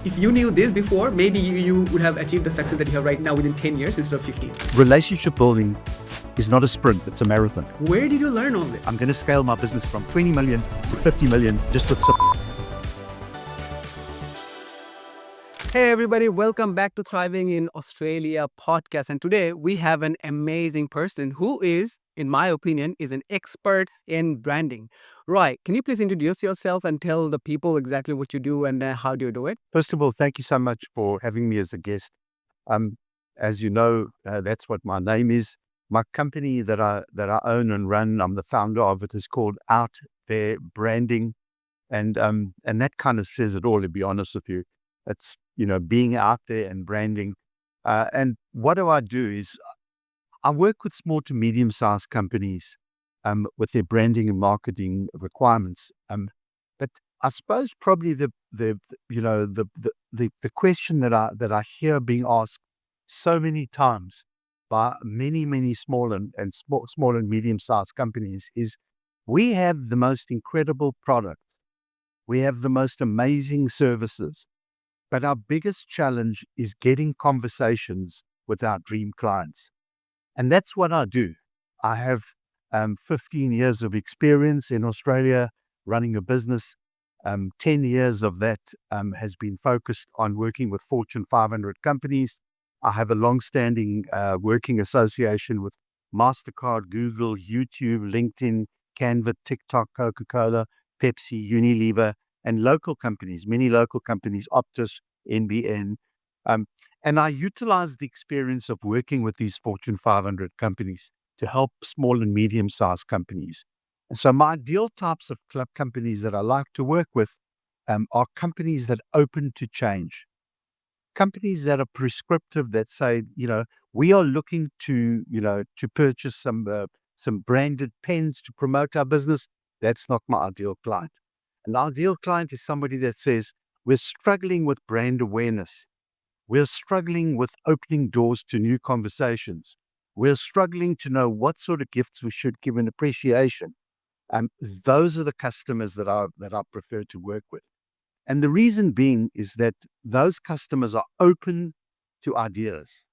If you knew this before, maybe you would have achieved the success that you have right now within 10 years instead of 15. Relationship building is not a sprint, it's a marathon. Where did you learn all this? I'm going to scale my business from 20 million to 50 million just with some. Hey everybody, welcome back to Thriving in Australia podcast. And today we have an amazing person who is, in my opinion, is an expert in branding. Roy, can you please introduce yourself and tell the people exactly what you do and how do you do it? First of all, thank you so much for having me as a guest. As you know, that's what my name is. My company that I own and run, I'm the founder of it, is called Out There Branding. And that kind of says it all, to be honest with you. It's, being out there and branding. And what do I do is I work with small to medium-sized companies with their branding and marketing requirements. But I suppose probably the question that I hear being asked so many times by many small and medium-sized companies is, we have the most incredible product. We have the most amazing services. But our biggest challenge is getting conversations with our dream clients. And that's what I do. I have 15 years of experience in Australia running a business. 10 years of that has been focused on working with Fortune 500 companies. I have a long-standing working association with MasterCard, Google, YouTube, LinkedIn, Canva, TikTok, Coca-Cola, Pepsi, Unilever, and local companies, many local companies, Optus, NBN. And I utilize the experience of working with these Fortune 500 companies to help small and medium-sized companies. And so my ideal types of club companies that I like to work with are companies that are open to change. Companies that are prescriptive, that say, we are looking to purchase some branded pens to promote our business. That's not my ideal client. An ideal client is somebody that says, we're struggling with brand awareness. We're struggling with opening doors to new conversations. We're struggling to know what sort of gifts we should give in appreciation. Those are the customers that I prefer to work with. And the reason being is that those customers are open to ideas.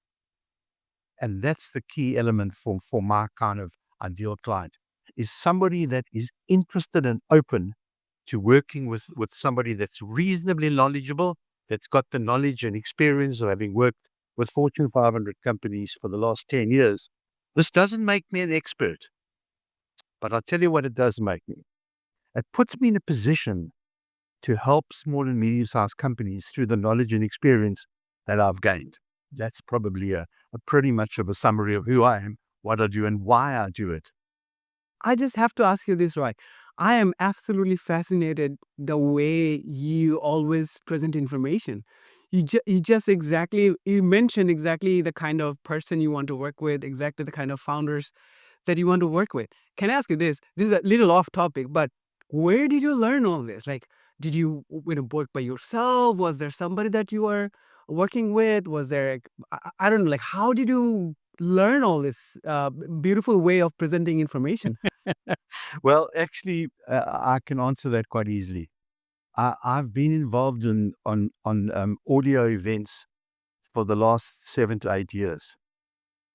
And that's the key element for my kind of ideal client, is somebody that is interested and open to working with somebody that's reasonably knowledgeable, that's got the knowledge and experience of having worked with Fortune 500 companies for the last 10 years. This doesn't make me an expert, but I'll tell you what it does make me. It puts me in a position to help small and medium-sized companies through the knowledge and experience that I've gained. That's probably a pretty much of a summary of who I am, what I do, and why I do it. I just have to ask you this, Roy. I am absolutely fascinated the way you always present information. You mentioned exactly the kind of person you want to work with, exactly the kind of founders that you want to work with. Can I ask you this? This is a little off topic, but where did you learn all this? Like, did you work by yourself? Was there somebody that you were working with? Was there, I don't know, like, how did you learn all this beautiful way of presenting information? Well, actually, I can answer that quite easily. I've been involved on audio events for the last 7 to 8 years,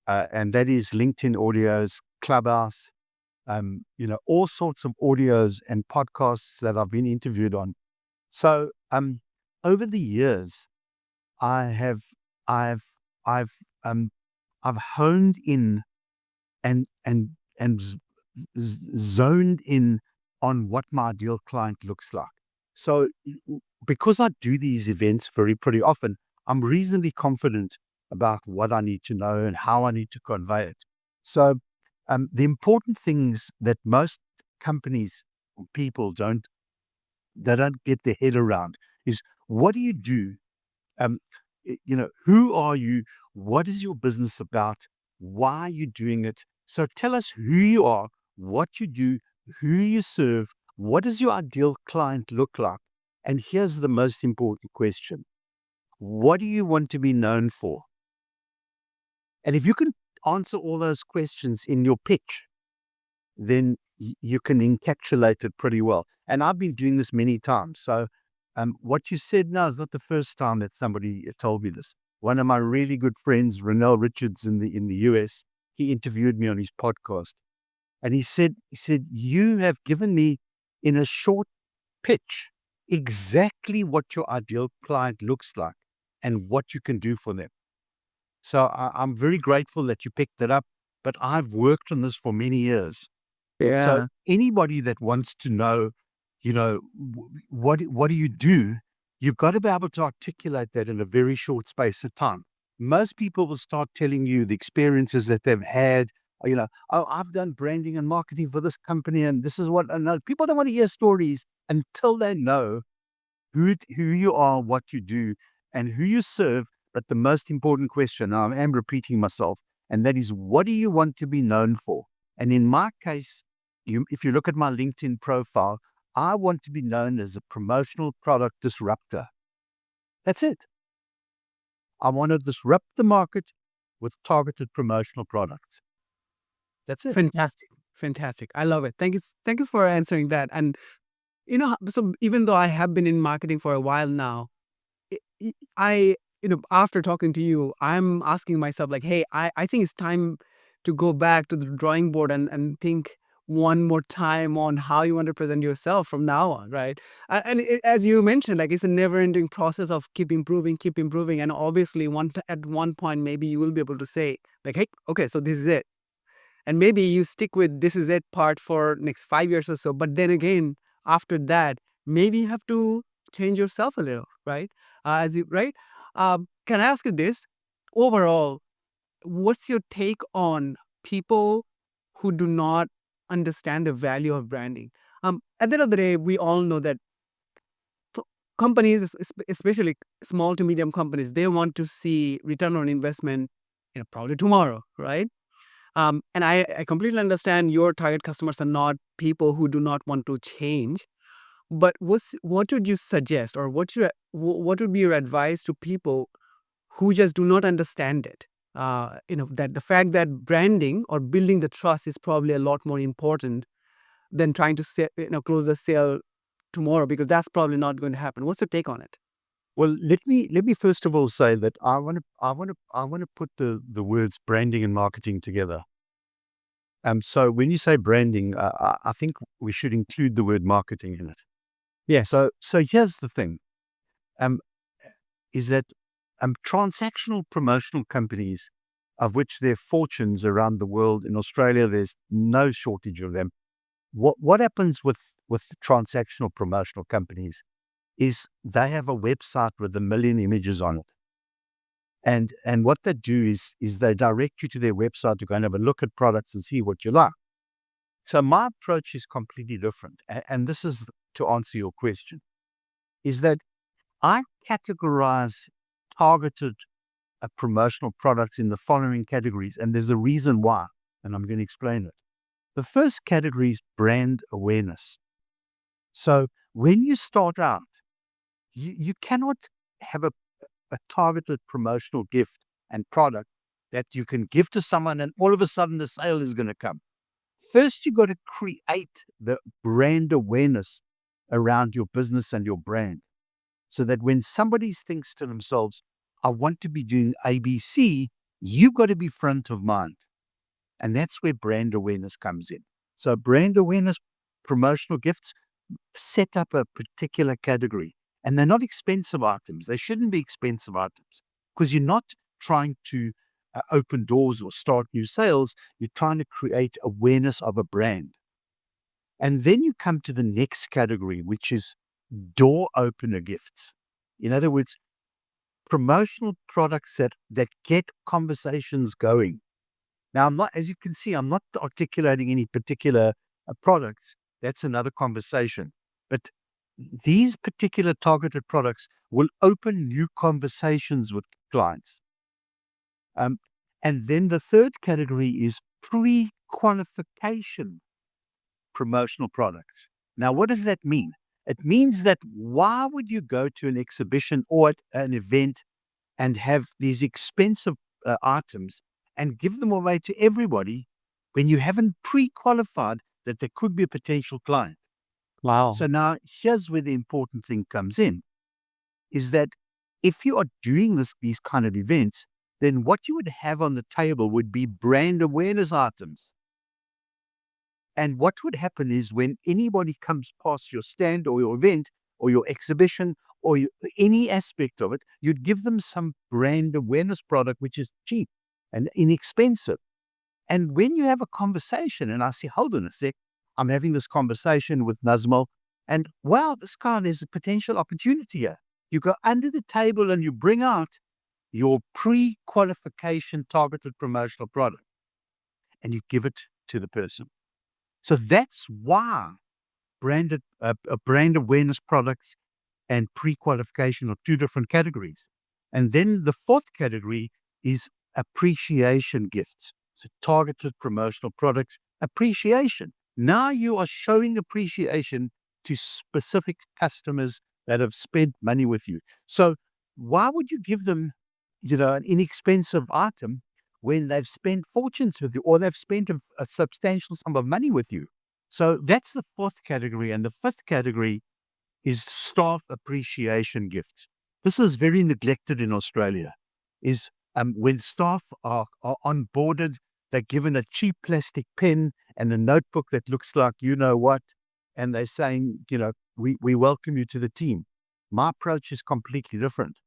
and that is LinkedIn audios, Clubhouse, all sorts of audios and podcasts that I've been interviewed on. So, over the years, I've honed in and zoned in on what my ideal client looks like. So because I do these events pretty often, I'm reasonably confident about what I need to know and how I need to convey it. So the important things that most companies or people don't get their head around is, what do you do? Who are you? What is your business about? Why are you doing it? So tell us who you are, what you do, who you serve, what does your ideal client look like? And here's the most important question. What do you want to be known for? And if you can answer all those questions in your pitch, then you can encapsulate it pretty well. And I've been doing this many times. So What you said now is not the first time that somebody told me this. One of my really good friends, Renell Richards in the US, he interviewed me on his podcast, and he said, you have given me in a short pitch exactly what your ideal client looks like and what you can do for them. So I'm very grateful that you picked that up, but I've worked on this for many years. So Yeah. anybody that wants to know, what do you do, you've got to be able to articulate that in a very short space of time. Most people will start telling you the experiences that they've had. Oh, I've done branding and marketing for this company, and this is what. And people don't want to hear stories until they know who you are, what you do, and who you serve. But the most important question, now I am repeating myself, and that is, what do you want to be known for? And in my case, if you look at my LinkedIn profile, I want to be known as a promotional product disruptor. That's it. I want to disrupt the market with targeted promotional products. That's it. Fantastic. Fantastic. I love it. Thank you for answering that. And so even though I have been in marketing for a while now, I, after talking to you, I'm asking myself, like, hey, I think it's time to go back to the drawing board and think one more time on how you want to present yourself from now on, right? And as you mentioned, like, it's a never-ending process of keep improving, and obviously, at one point, maybe you will be able to say, like, hey, okay, so this is it, and maybe you stick with this is it part for next 5 years or so. But then again, after that, maybe you have to change yourself a little, right? Right. Can I ask you this? Overall, what's your take on people who do not understand the value of branding? At the end of the day, we all know that companies, especially small to medium companies, they want to see return on investment, probably tomorrow, right? And I completely understand your target customers are not people who do not want to change. But what would you suggest, or what would be your advice to people who just do not understand it? That the fact that branding or building the trust is probably a lot more important than trying to close the sale tomorrow, because that's probably not going to happen. What's your take on it? Well, let me first of all say that I want to put the words branding and marketing together. So when you say branding, I think we should include the word marketing in it. Yes. So here's the thing: um, is that transactional promotional companies, of which there are fortunes around the world. In Australia, there's no shortage of them. What happens with transactional promotional companies is they have a website with 1 million images on it. And what they do is they direct you to their website to go and have a look at products and see what you like. So my approach is completely different. And this is to answer your question, is that I categorize targeted promotional products in the following categories. And there's a reason why, and I'm going to explain it. The first category is brand awareness. So when you start out, you cannot have a targeted promotional gift and product that you can give to someone and all of a sudden the sale is going to come. First, you've got to create the brand awareness around your business and your brand so that when somebody thinks to themselves, I want to be doing ABC, you've got to be front of mind. And that's where brand awareness comes in. So, brand awareness, promotional gifts, set up a particular category. And they're not expensive items. They shouldn't be expensive items because you're not trying to open doors or start new sales. You're trying to create awareness of a brand. And then you come to the next category, which is door opener gifts. In other words, promotional products that get conversations going. Now, I'm not, as you can see, I'm not articulating any particular products. That's another conversation. But these particular targeted products will open new conversations with clients. Um, and then the third category is pre-qualification promotional products. Now, what does that mean? It means that why would you go to an exhibition or at an event and have these expensive items and give them away to everybody when you haven't pre-qualified that there could be a potential client? Wow. So now here's where the important thing comes in, is that if you are doing these kind of events, then what you would have on the table would be brand awareness items. And what would happen is when anybody comes past your stand or your event or your exhibition or any aspect of it, you'd give them some brand awareness product, which is cheap and inexpensive. And when you have a conversation, and I say, hold on a sec, I'm having this conversation with Nazmal, and wow, this guy, there's a potential opportunity here. You go under the table and you bring out your pre-qualification targeted promotional product and you give it to the person. So that's why brand awareness products and pre-qualification are two different categories. And then the fourth category is appreciation gifts. So targeted promotional products, appreciation. Now you are showing appreciation to specific customers that have spent money with you. So why would you give them, an inexpensive item when they've spent fortunes with you or they've spent a substantial sum of money with you? So that's the fourth category. And the fifth category is staff appreciation gifts. This is very neglected in Australia, is when staff are onboarded, they're given a cheap plastic pen and a notebook that looks like you know what, and they're saying, we welcome you to the team. My approach is completely different.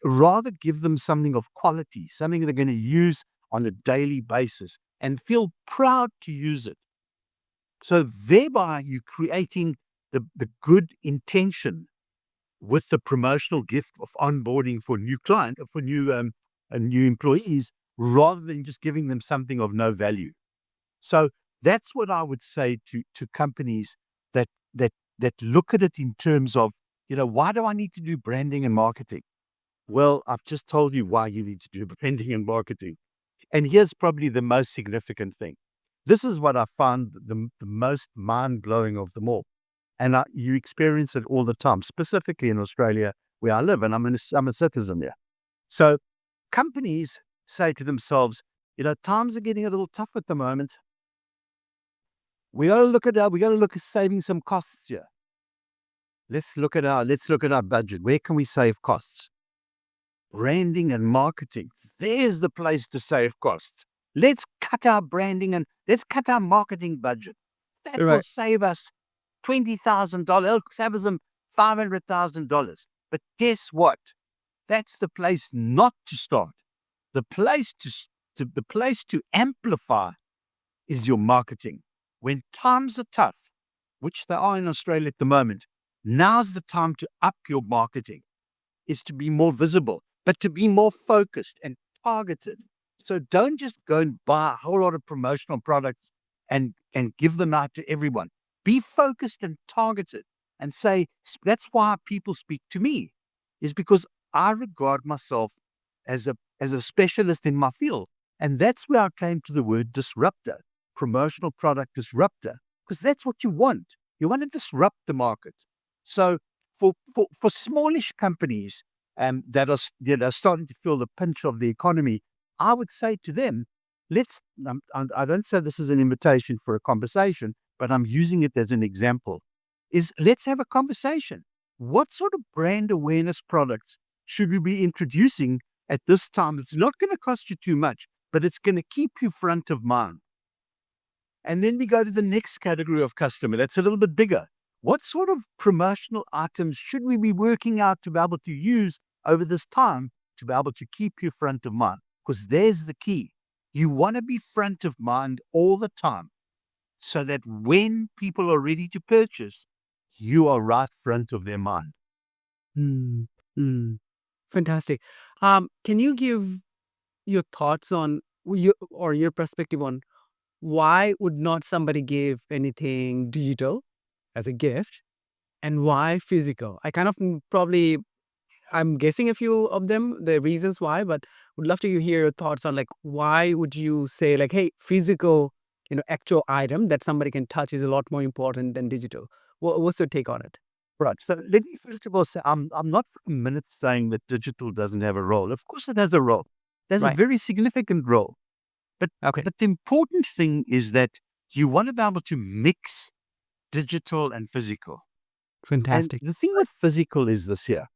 Rather give them something of quality, something they're going to use on a daily basis and feel proud to use it. So thereby you're creating the good intention with the promotional gift of onboarding for new new employees, rather than just giving them something of no value. So that's what I would say to companies that that that look at it in terms of, why do I need to do branding and marketing? Well, I've just told you why you need to do branding and marketing. And here's probably the most significant thing. This is what I found the most mind-blowing of them all. And you experience it all the time, specifically in Australia where I live, and I'm a citizen here. So companies say to themselves, times are getting a little tough at the moment. We got to look at saving some costs here. Let's look at our budget. Where can we save costs? Branding and marketing. There's the place to save costs. Let's cut our branding and let's cut our marketing budget. That will Right. save us $20,000, save us $500,000. But guess what? That's the place not to start. The place to amplify is your marketing. When times are tough, which they are in Australia at the moment, now's the time to up your marketing, is to be more visible, but to be more focused and targeted. So don't just go and buy a whole lot of promotional products and give them out to everyone. Be focused and targeted and say, that's why people speak to me, is because I regard myself as a specialist in my field. And that's where I came to the word disruptor, promotional product disruptor, because that's what you want. You want to disrupt the market. So for smallish companies that are starting to feel the pinch of the economy, I would say to them, I don't say this is an invitation for a conversation, but I'm using it as an example, is let's have a conversation. What sort of brand awareness products should we be introducing at this time? It's not going to cost you too much, but it's going to keep you front of mind. And then we go to the next category of customer that's a little bit bigger. What sort of promotional items should we be working out to be able to use over this time to be able to keep you front of mind? Because there's the key. You want to be front of mind all the time so that when people are ready to purchase, you are right front of their mind. Mm, mm. Fantastic. Can you give your thoughts on your perspective on why would not somebody give anything digital as a gift and why physical? I kind of probably I'm guessing a few of them, the reasons why, but would love to hear your thoughts on like why would you say like, hey, physical, actual item that somebody can touch is a lot more important than digital. What's your take on it? Right. So let me first of all say, I'm not for a minute saying that digital doesn't have a role. Of course it has a role. There's a Right. very significant role. But Okay. but the important thing is that you want to be able to mix digital and physical. And Fantastic. the thing with physical is this here,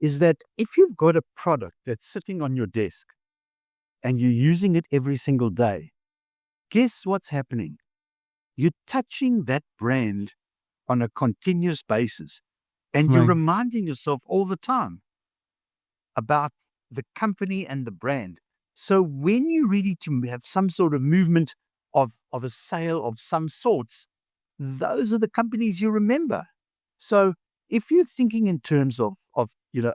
is that if you've got a product that's sitting on your desk and you're using it every single day, guess what's happening? You're touching that brand on a continuous basis, and you're Right. reminding yourself all the time about the company and the brand. So when you're ready to have some sort of movement of a sale of some sorts, those are the companies you remember. So if you're thinking in terms of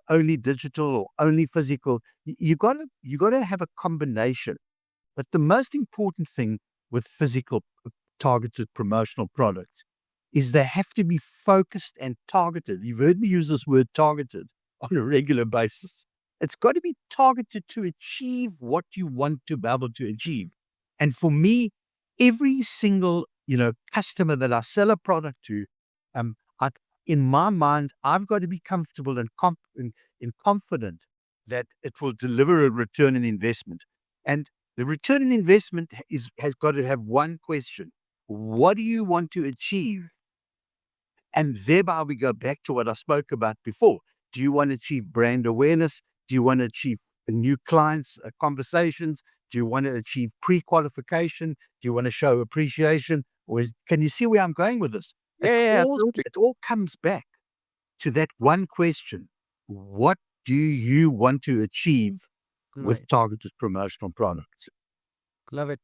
only digital or only physical, you gotta have a combination. But the most important thing with physical targeted promotional products is they have to be focused and targeted. You've heard me use this word targeted on a regular basis. It's got to be targeted to achieve what you want to be able to achieve. And for me, every single customer that I sell a product to, I, in my mind, I've got to be comfortable and confident that it will deliver a return on investment. And the return on investment has got to have one question: what do you want to achieve? And thereby we go back to what I spoke about before. Do you want to achieve brand awareness? Do you want to achieve new clients, conversations? Do you want to achieve pre-qualification? Do you want to show appreciation? Or can you see where I'm going with this? It Yeah, yeah, all, absolutely. it all comes back to that one question: what do you want to achieve with Right. targeted promotional products? Love it.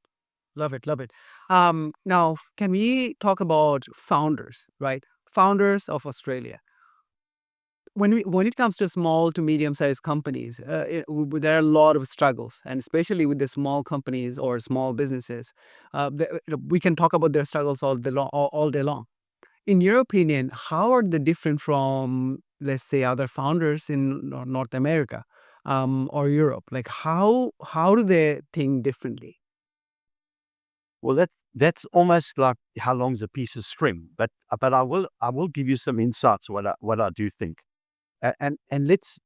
Love it. Love it. Now, can we talk about founders, right? Founders of Australia. When it comes to small to medium sized companies, there are a lot of struggles, and especially with the small companies or small businesses, we can talk about their struggles all day long. In your opinion, how are they different from, let's say, other founders in North America, or Europe? Like how do they think differently? Well, that's almost like how long's a piece of string. But I will give you some insights what I do think. And let's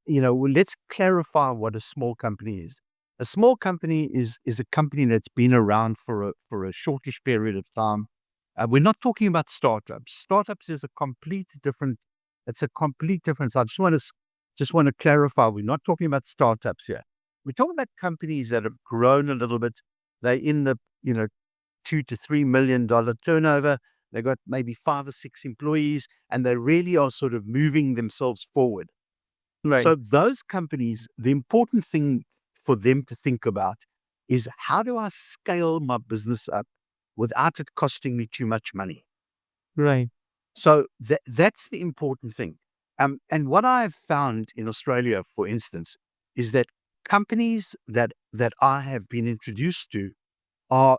clarify what a small company is. A small company is a company that's been around for a shortish period of time. We're not talking about startups. Startups is a complete different. It's a complete difference. I just want to clarify. We're not talking about startups here. We're talking about companies that have grown a little bit. They're in the 2 to 3 million dollar turnover. They got maybe 5 or 6 employees, and they really are sort of moving themselves forward. Right. So those companies, the important thing for them to think about is, how do I scale my business up without it costing me too much money? Right. So that's the important thing. And what I've found in Australia, for instance, is that companies that I have been introduced to are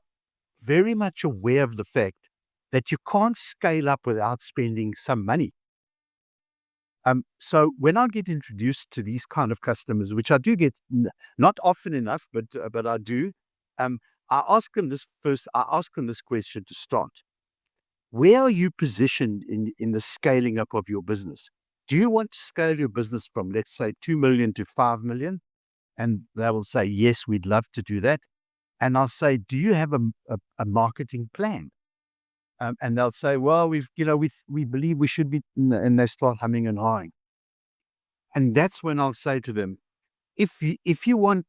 very much aware of the fact that you can't scale up without spending some money. So when I get introduced to these kind of customers, which I do get not often enough, but I do, um, I ask them this first. I ask them this question to start: where are you positioned in the scaling up of your business? Do you want to scale your business from, let's say, 2 million to 5 million? And they will say, yes, we'd love to do that. And I'll say, do you have a marketing plan? And they'll say, well, we believe we should be, and they start humming and hawing. And that's when I'll say to them, if you want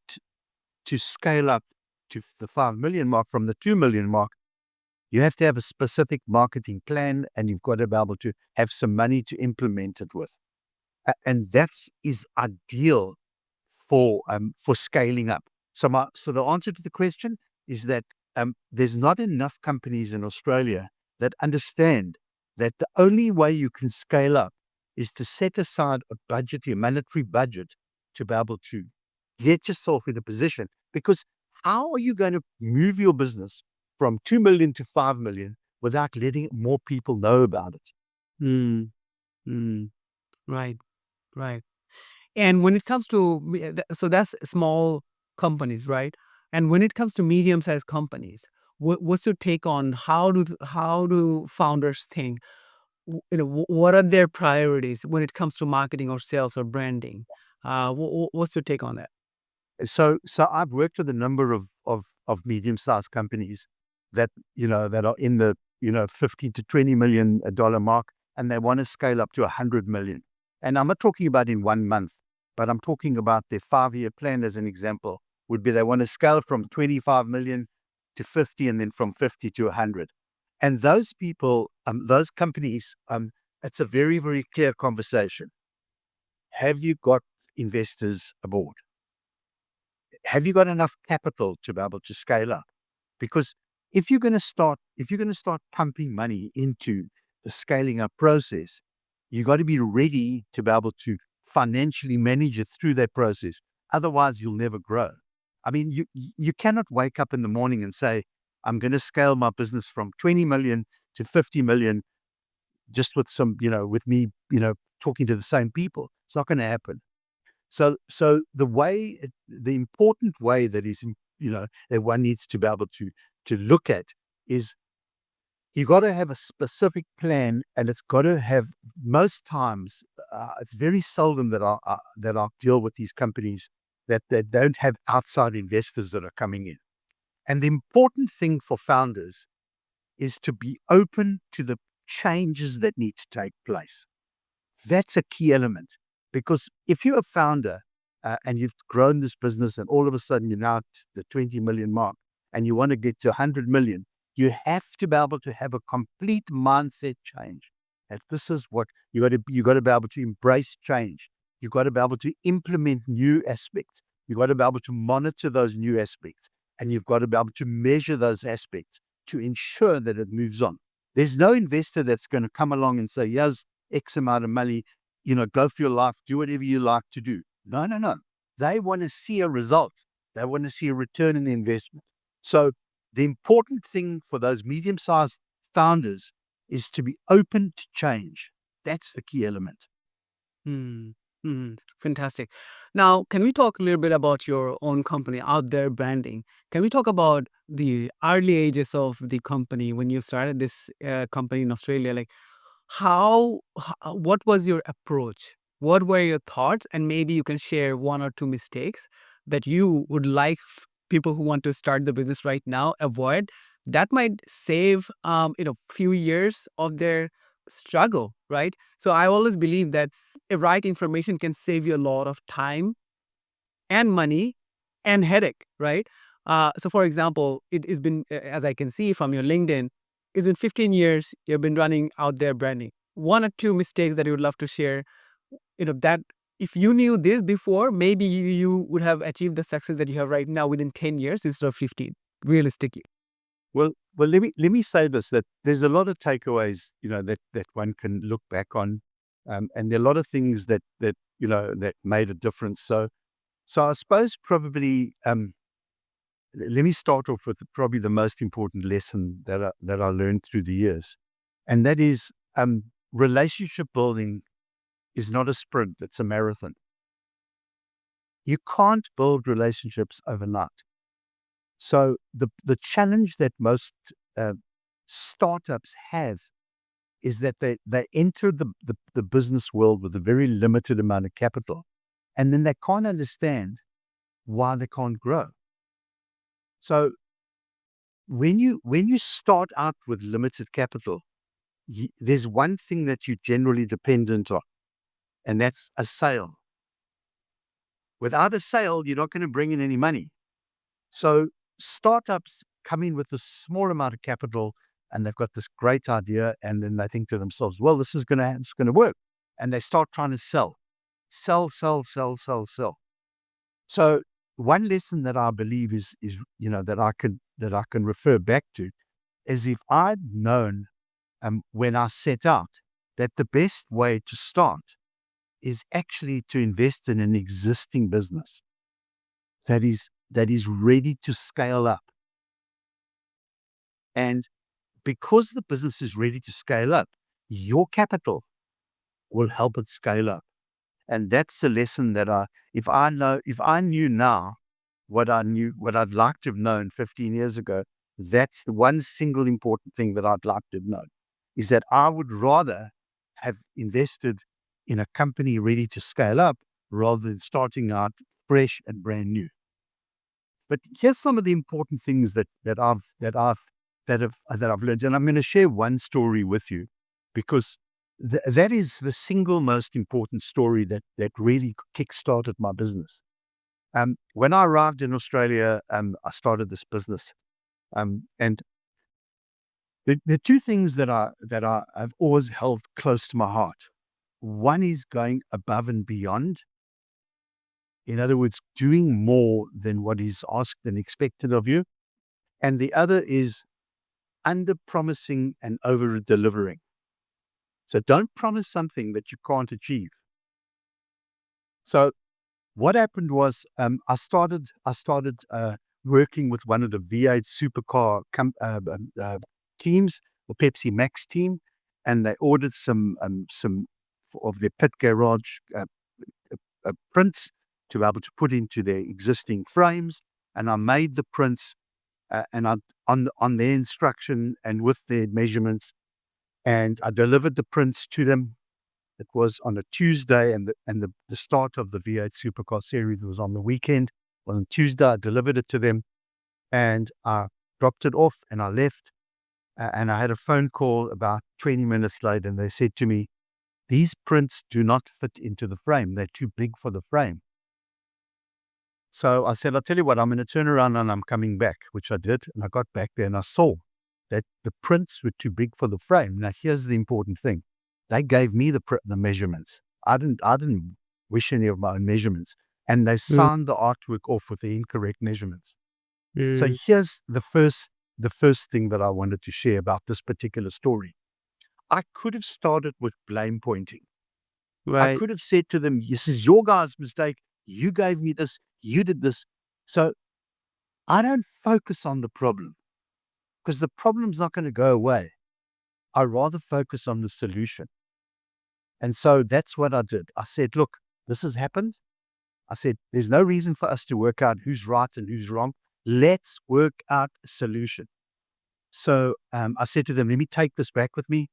to scale up to the 5 million mark from the 2 million mark, you have to have a specific marketing plan, and you've got to be able to have some money to implement it with. And that is ideal for scaling up. So the answer to the question is that there's not enough companies in Australia that understand that the only way you can scale up is to set aside a budget, a monetary budget, to be able to get yourself in a position. Because how are you going to move your business from 2 million to 5 million without letting more people know about it? Mm, mm, right. Right. And when it comes to so that's small companies, right? And when it comes to medium-sized companies, what's your take on how do founders think? What are their priorities when it comes to marketing or sales or branding? What's your take on that? So I've worked with a number of medium-sized companies that that are in the $50 to $20 million mark, and they want to scale up to 100 million. And I'm not talking about in 1 month, but I'm talking about their 5-year plan as an example would be they want to scale from 25 million to 50, and then from 50 to 100. And those people, those companies, it's a very, very clear conversation. Have you got investors aboard? Have you got enough capital to be able to scale up? Because if you're going to start pumping money into the scaling up process, you got to be ready to be able to financially manage it through that process. Otherwise, you'll never grow. I mean, you cannot wake up in the morning and say, I'm going to scale my business from 20 million to 50 million just with with me, talking to the same people. It's not going to happen. So the important way that is, that one needs to be able to look at is you got to have a specific plan, and it's got to have, most times, it's very seldom that I'll deal with these companies that don't have outside investors that are coming in. And the important thing for founders is to be open to the changes that need to take place. That's a key element, because if you're a founder and you've grown this business and all of a sudden you're now at the 20 million mark and you want to get to 100 million, you have to be able to have a complete mindset change. And this is what you got to be able to embrace change. You got to be able to implement new aspects. You got to be able to monitor those new aspects, and you've got to be able to measure those aspects to ensure that it moves on. There's no investor that's going to come along and say, "Here's X amount of money, go for your life, do whatever you like to do." No, no, no. They want to see a result. They want to see a return in the investment. So the important thing for those medium-sized founders is to be open to change. That's the key element. Hmm. Fantastic. Now, can we talk a little bit about your own company, Out There Branding? Can we talk about the early ages of the company when you started this company in Australia? Like, what was your approach? What were your thoughts? And maybe you can share one or two mistakes that you would like people who want to start the business right now avoid. That might save, few years of their struggle, right? So I always believe that right information can save you a lot of time and money and headache, right? So, for example, it has been, as I can see from your LinkedIn, it's been 15 years you've been running Out There Branding. One or two mistakes that you would love to share, that if you knew this before, maybe you would have achieved the success that you have right now within 10 years instead of 15, realistically. Well, let me say this, that there's a lot of takeaways, that one can look back on, and there are a lot of things that made a difference. So I suppose probably, let me start off with probably the most important lesson that I learned through the years, and that is, relationship building is not a sprint; it's a marathon. You can't build relationships overnight. So the challenge that most startups have is that they enter the business world with a very limited amount of capital, and then they can't understand why they can't grow. So when you start out with limited capital, there's one thing that you're generally dependent on, and that's a sale. Without a sale, you're not going to bring in any money. So startups come in with a small amount of capital, and they've got this great idea, and then they think to themselves, "Well, this is going to work," and they start trying to sell, sell, sell, sell, sell. So one lesson that I believe is that I can refer back to is, if I'd known, when I set out, that the best way to start is actually to invest in an existing business that is ready to scale up. And because the business is ready to scale up, your capital will help it scale up. And that's the lesson that if I knew now what I'd like to have known 15 years ago, that's the one single important thing that I'd like to have known, is that I would rather have invested in a company ready to scale up rather than starting out fresh and brand new. But here's some of the important things that I've that I've learned, and I'm going to share one story with you, because that is the single most important story that really kickstarted my business. When I arrived in Australia, I started this business, and the two things I've always held close to my heart. One is going above and beyond. In other words, doing more than what is asked and expected of you. And the other is under promising and over delivering. So don't promise something that you can't achieve. So what happened was, I started working with one of the V8 supercar teams, the Pepsi Max team, and they ordered some of their pit garage prints to be able to put into their existing frames. And I made the prints, and on their instruction and with their measurements, and I delivered the prints to them. It was on a Tuesday, and the start of the V8 Supercar series was on the weekend. It was on Tuesday. I delivered it to them, and I dropped it off, and I left. And I had a phone call about 20 minutes later, and they said to me, "These prints do not fit into the frame. They're too big for the frame." So I said, "I'll tell you what, I'm going to turn around and I'm coming back," which I did. And I got back there and I saw that the prints were too big for the frame. Now, here's the important thing. They gave me the measurements. I didn't wish any of my own measurements. And they Mm, signed the artwork off with the incorrect measurements. So mm, here's the first thing that I wanted to share about this particular story. I could have started with blame pointing. I right. could have said to them, "This is your guys' mistake. You gave me this. You did this." So I don't focus on the problem, because the problem's not going to go away. I rather focus on the solution. And so that's what I did. I said, "Look, this has happened." I said, "There's no reason for us to work out who's right and who's wrong. Let's work out a solution." So I said to them, "Let me take this back with me."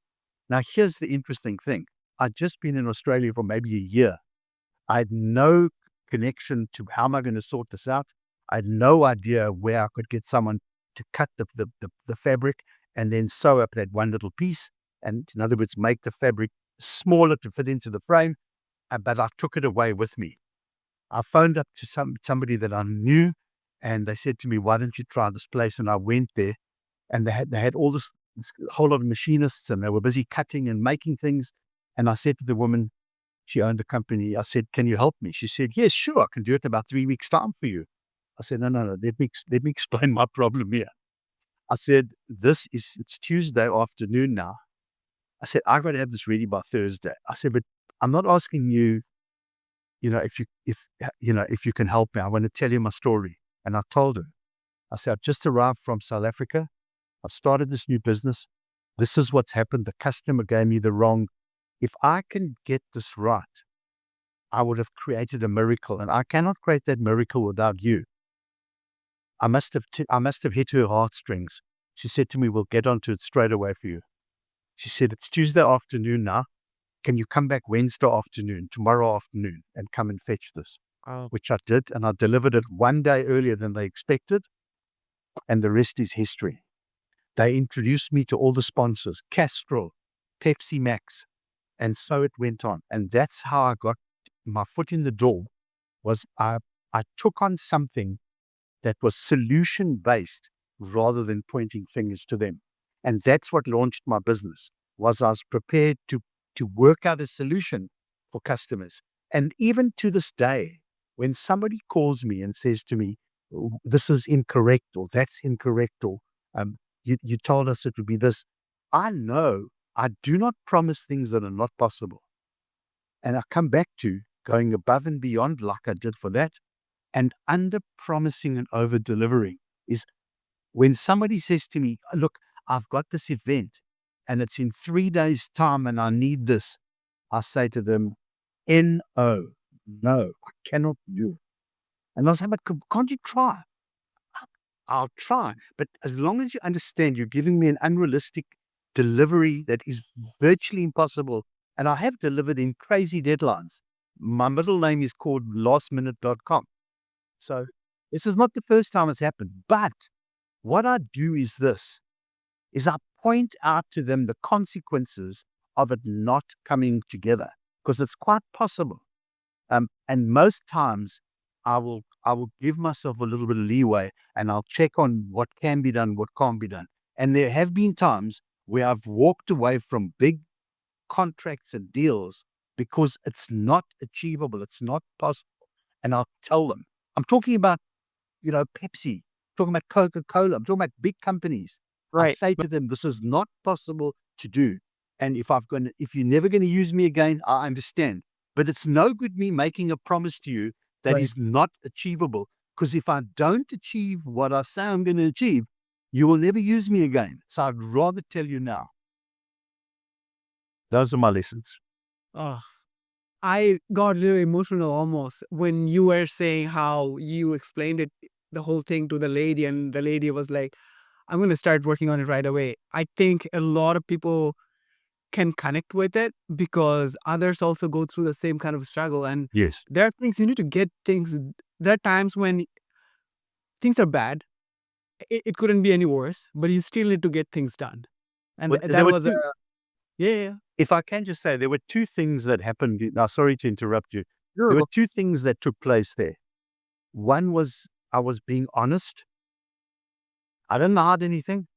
Now, here's the interesting thing. I'd just been in Australia for maybe a year. I had no connection to how am I going to sort this out. I had no idea where I could get someone to cut the fabric and then sew up that one little piece. And in other words, make the fabric smaller to fit into the frame. But I took it away with me. I phoned up to somebody that I knew, and they said to me, "Why don't you try this place?" And I went there, and they had all this whole lot of machinists, and they were busy cutting and making things. And I said to the woman, she owned the company, I said, "Can you help me?" She said, "Yes, sure, I can do it in about 3 weeks' time for you." I said, "No, no, no, let me explain my problem here." I said, it's Tuesday afternoon now. I said, "I got to have this ready by Thursday." I said, "But I'm not asking you, if you can help me. I want to tell you my story." And I told her, I said, "I've just arrived from South Africa. I've started this new business. This is what's happened. The customer gave me the wrong. If I can get this right, I would have created a miracle, and I cannot create that miracle without you." I must have hit her heartstrings. She said to me, "We'll get onto it straight away for you." She said, "It's Tuesday afternoon now. Can you come back Wednesday afternoon, tomorrow afternoon, and come and fetch this?" Wow. Which I did, and I delivered it one day earlier than they expected, and the rest is history. They introduced me to all the sponsors, Castrol, Pepsi Max, and so it went on. And that's how I got my foot in the door. Was I took on something that was solution-based rather than pointing fingers to them. And that's what launched my business, was I was prepared to work out a solution for customers. And even to this day, when somebody calls me and says to me, "Oh, this is incorrect," or "That's incorrect," or you told us it would be this," I know I do not promise things that are not possible. And I come back to going above and beyond like I did for that, and under promising and over delivering is when somebody says to me, "Look, I've got this event and it's in 3 days' time and I need this." I say to them, "No, no, I cannot do it." And they'll say, "But can't you try?" "I'll try. But as long as you understand you're giving me an unrealistic delivery that is virtually impossible." And I have delivered in crazy deadlines. My middle name is called lastminute.com. So this is not the first time it's happened. But what I do is this. is I point out to them the consequences of it not coming together, because it's quite possible. And most times I will give myself a little bit of leeway, and I'll check on what can be done, what can't be done. And there have been times where I've walked away from big contracts and deals because it's not achievable, it's not possible. And I'll tell them. I'm talking about, Pepsi, talking about Coca-Cola, I'm talking about big companies. I Right. say to them, this is not possible to do. And if you're never going to use me again, I understand. But it's no good me making a promise to you that Right. is not achievable. Because if I don't achieve what I say I'm going to achieve, you will never use me again. So I'd rather tell you now. Those are my lessons. Oh, I got really emotional almost when you were saying how you explained it, the whole thing to the lady, and the lady was like, I'm going to start working on it right away. I think a lot of people can connect with it because others also go through the same kind of struggle. And Yes. there are things you need to get things. There are times when things are bad. It couldn't be any worse, but you still need to get things done. And Well, there that were was a, two. yeah, yeah. If I can just say, there were two things that happened. Now, sorry to interrupt you. You're There were welcome. two things that took place there. One was I was being honest. I didn't hide anything.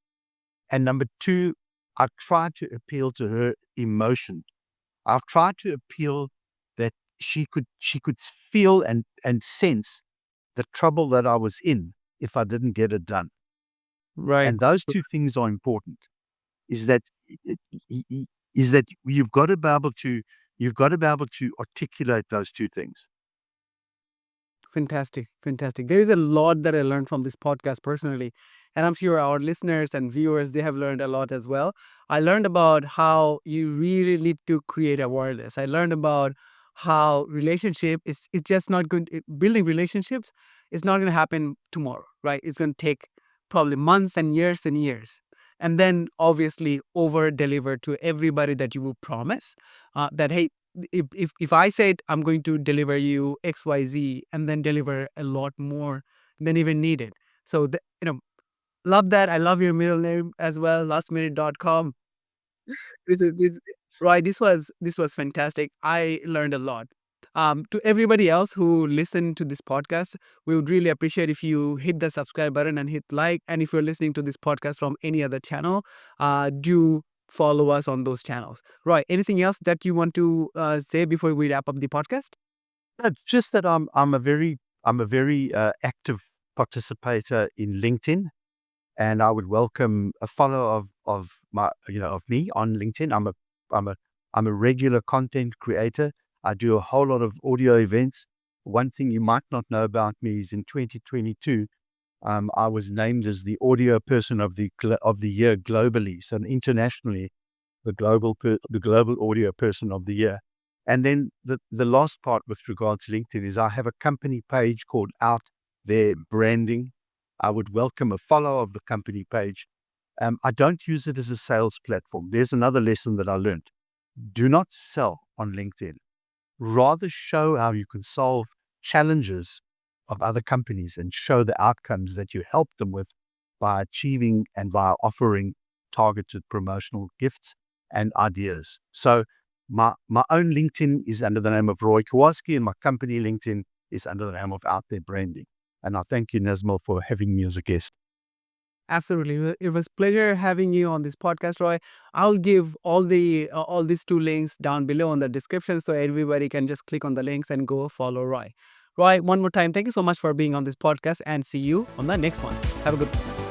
And number two, I tried to appeal to her emotion. I tried to appeal that she could feel and sense the trouble that I was in if I didn't get it done. Right. And those two things are important. Is that is that you've got to be able to articulate those two things. Fantastic. Fantastic. There is a lot that I learned from this podcast personally. And I'm sure our listeners and viewers, they have learned a lot as well. I learned about how you really need to create awareness. I learned about how relationship is just not going building relationships is not going to happen tomorrow, right? It's going to take probably months and years and years. And then obviously over deliver to everybody that you will promise that, hey, if I said I'm going to deliver you XYZ and then deliver a lot more than even needed. So, love that. I love your middle name as well, lastminute.com. This right. This was fantastic. I learned a lot. To everybody else who listened to this podcast, we would really appreciate if you hit the subscribe button and hit like. And if you're listening to this podcast from any other channel, do follow us on those channels. Right. Anything else that you want to say before we wrap up the podcast? No, just that I'm a very active participator in LinkedIn, and I would welcome a follow of me on LinkedIn. I'm a I'm a regular content creator. I do a whole lot of audio events. One thing you might not know about me is in 2022, I was named as the audio person of the year globally. So internationally, the global audio person of the year. And then the last part with regards to LinkedIn is I have a company page called Out There Branding. I would welcome a follow of the company page. I don't use it as a sales platform. There's another lesson that I learned. Do not sell on LinkedIn. Rather show how you can solve challenges of other companies and show the outcomes that you help them with by achieving and by offering targeted promotional gifts and ideas. So my own LinkedIn is under the name of Roy Kowalski, and my company LinkedIn is under the name of Out There Branding. And I thank you, Nazmal, for having me as a guest. Absolutely. It was pleasure having you on this podcast, Roy. I'll give all these two links down below on the description so everybody can just click on the links and go follow Roy. Roy, one more time, thank you so much for being on this podcast and see you on the next one. Have a good one.